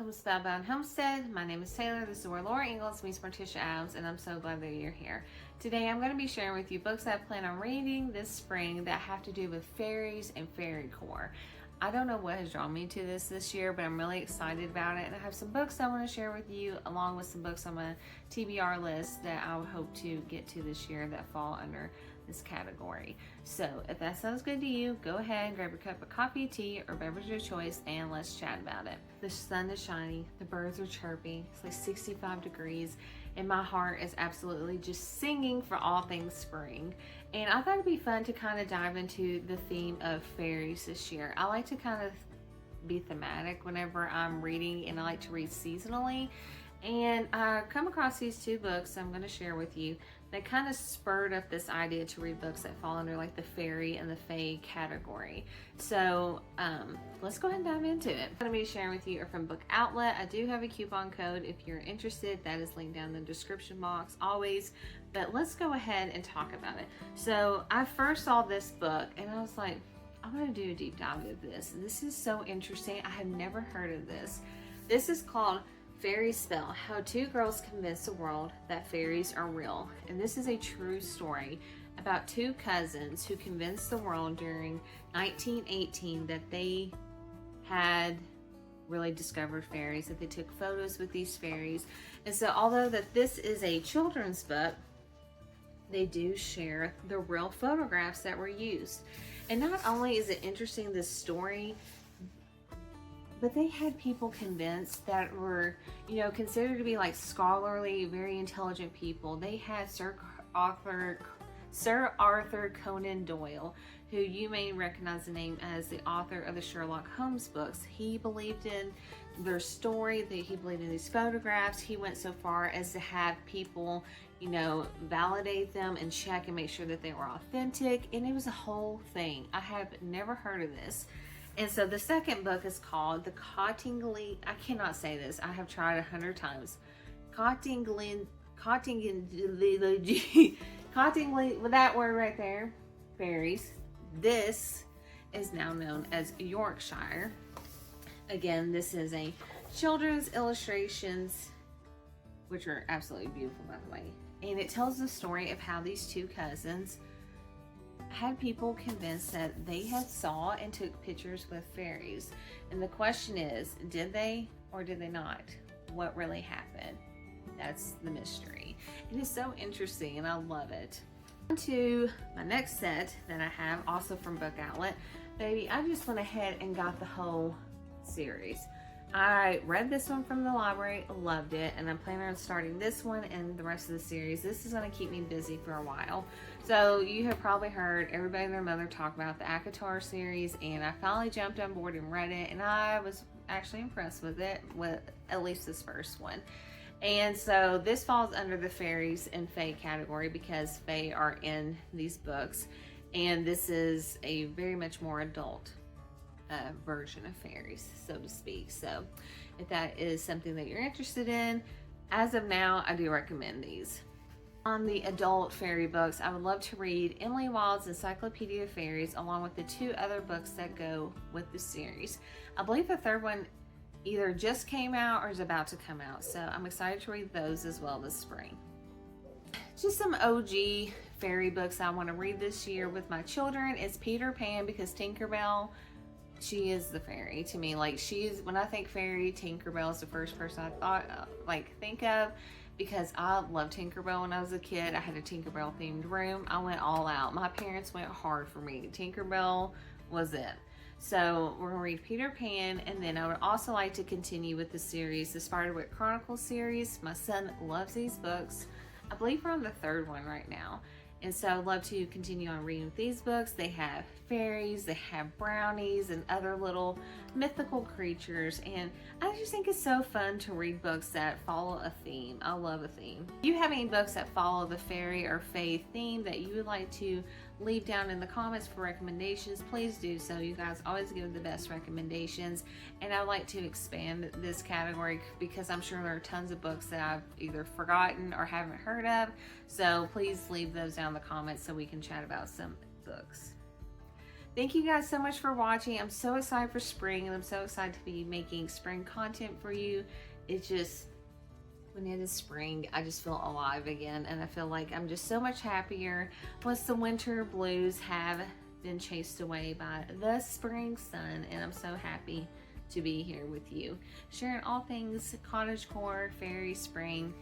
welcome to Spellbound Homestead. My name is Taylor. This is where Laura Ingalls meets Morticia Adams, and I'm so glad that you're here. Today I'm going to be sharing with you books that I plan on reading this spring that have to do with fairies and Fairycore. I don't know what has drawn me to this year, but I'm really excited about it, and I have some books I want to share with you along with some books on my TBR list that I would hope to get to this year that fall under this category. So if that sounds good to you, go ahead and grab a cup of coffee, tea, or beverage of choice, and let's chat about it. The sun is shining, the birds are chirping, it's like 65 degrees, and my heart is absolutely just singing for all things spring. And I thought it'd be fun to kind of dive into the theme of fairies this year. I like to kind of be thematic whenever I'm reading, and I like to read seasonally. And I come across these two books I'm going to share with you that kind of spurred up this idea to read books that fall under like the fairy and the fae category. So let's go ahead and dive into it. I'm going to be sharing with you are from Book Outlet. I do have a coupon code if you're interested. That is linked down in the description box always. But let's go ahead and talk about it. So I first saw this book and I was like, I'm going to do a deep dive of this. This is so interesting. I have never heard of this. This is called Fairy Spell: How Two Girls Convince the World That Fairies Are Real. And this is a true story about two cousins who convinced the world during 1918 that they had really discovered fairies, that they took photos with these fairies. And so although that this is a children's book, they do share the real photographs that were used. And not only is it interesting, this story, but they had people convinced that were, you know, considered to be like scholarly, very intelligent people. They had Sir Arthur Conan Doyle, who you may recognize the name as the author of the Sherlock Holmes books. He believed in their story, that he believed in these photographs. He went so far as to have people, you know, validate them and check and make sure that they were authentic. And it was a whole thing. I have never heard of this. And so the second book is called The Cottingley, I cannot say this, I have tried 100 times. Cottingley, with that word right there, fairies. This is now known as Yorkshire. Again, this is a children's illustrations, which are absolutely beautiful, by the way. And it tells the story of how these two cousins had people convinced that they had saw and took pictures with fairies. And the question is, did they or did they not? What really happened? That's the mystery. It is so interesting and I love it. On to my next set that I have, also from Book Outlet. Baby, I just went ahead and got the whole series. I read this one from the library, loved it, and I'm planning on starting this one and the rest of the series. This is going to keep me busy for a while. So you have probably heard everybody and their mother talk about the ACOTAR series, and I finally jumped on board and read it, and I was actually impressed with it, with at least this first one. And so this falls under the fairies and fae category because fae are in these books, and this is a very much more adult version of fairies, so to speak. So if that is something that you're interested in, as of now, I do recommend these. On the adult fairy books, I would love to read Emily Wild's Encyclopedia of Fairies along with the two other books that go with the series. I believe the third one either just came out or is about to come out, so I'm excited to read those as well this spring. Just some OG fairy books I want to read this year with my children. It's Peter Pan, because Tinkerbell, she is the fairy to me. Like, she's, when I think fairy, Tinkerbell is the first person I thought think of, because I loved Tinkerbell when I was a kid. I had a Tinkerbell themed room. I went all out. My parents went hard for me. Tinkerbell was it. So we're gonna read Peter Pan, and then I would also like to continue with the series, the Spiderwick Chronicles series. My son loves these books. I believe we're on the third one right now. And so I'd love to continue on reading these books. They have fairies, they have brownies, and other little mythical creatures. And I just think it's so fun to read books that follow a theme. I love a theme. If you have any books that follow the fairy or fae theme that you would like to leave down in the comments for recommendations, please do so. You guys always give the best recommendations. And I'd like to expand this category because I'm sure there are tons of books that I've either forgotten or haven't heard of. So please leave those down in the comments so we can chat about some books. Thank you guys so much for watching. I'm so excited for spring, and I'm so excited to be making spring content for you. It's just, when it is spring, I just feel alive again, and I feel like I'm just so much happier once the winter blues have been chased away by the spring sun, and I'm so happy to be here with you, sharing all things cottagecore, fairy, spring,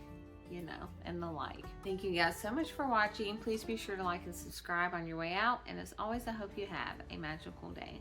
you know, and the like. Thank you guys so much for watching. Please be sure to like and subscribe on your way out, and as always, I hope you have a magical day.